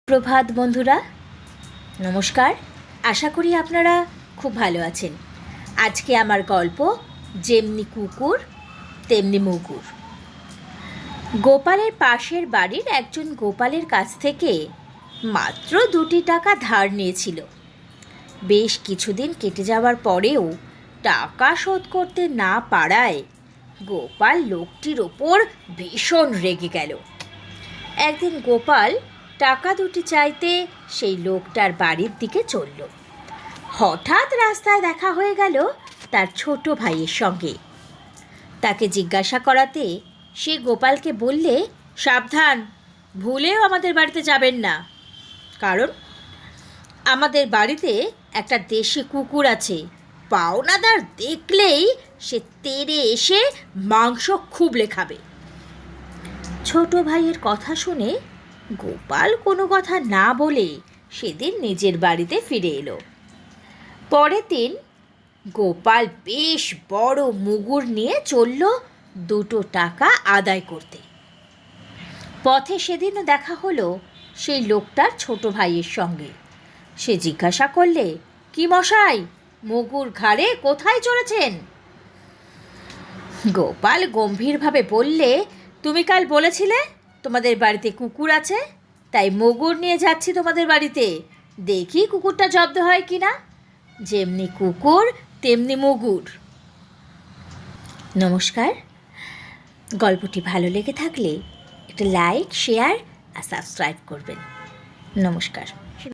প্রভাত বন্ধুরা, নমস্কার। আশা করি আপনারা খুব ভালো আছেন। আজকে আমার গল্প যেমনি কুকুর তেমনি মুগুর। গোপালের পাশের বাড়ির একজন গোপালের কাছ থেকে মাত্র 2টি টাকা ধার নিয়েছিল। বেশ কিছুদিন কেটে যাওয়ার পরেও টাকা শোধ করতে না পারায় গোপাল লোকটির ওপর ভীষণ রেগে গেল। একদিন গোপাল টাকা 2টি চাইতে সেই লোকটার বাড়ির দিকে চলল। হঠাৎ রাস্তায় দেখা হয়ে গেল তার ছোট ভাইয়ের সঙ্গে। তাকে জিজ্ঞাসা করাতে সে গোপালকে বললে, সাবধান, ভুলেও আমাদের বাড়িতে যাবেন না, কারণ আমাদের বাড়িতে একটা দেশি কুকুর আছে। পাওনাদার দেখলেই সে তেড়ে এসে মাংস খুবলে খাবে। ছোট ভাইয়ের কথা শুনে গোপাল কোনো কথা না বলে সেদিন নিজের বাড়িতে ফিরে এলো। পরের দিন গোপাল বেশ বড় মুগুর নিয়ে চলল 2 টাকা আদায় করতে। পথে সেদিনও দেখা হলো সেই লোকটার ছোট ভাইয়ের সঙ্গে। সে জিজ্ঞাসা করলে, কি মশাই, মুগুর ঘাড়ে কোথায় চলেছেন? গোপাল গম্ভীরভাবে বললে, তুমি কাল বলেছিলে তোমাদের বাড়িতে কুকুর আছে, তাই মুগুর নিয়ে যাচ্ছি তোমাদের বাড়িতে, দেখি কুকুরটা জব্দ হয় কি না। যেমনি কুকুর তেমনি মুগুর। নমস্কার। গল্পটি ভালো লেগে থাকলে একটা লাইক, শেয়ার আর সাবস্ক্রাইব করবেন। নমস্কার।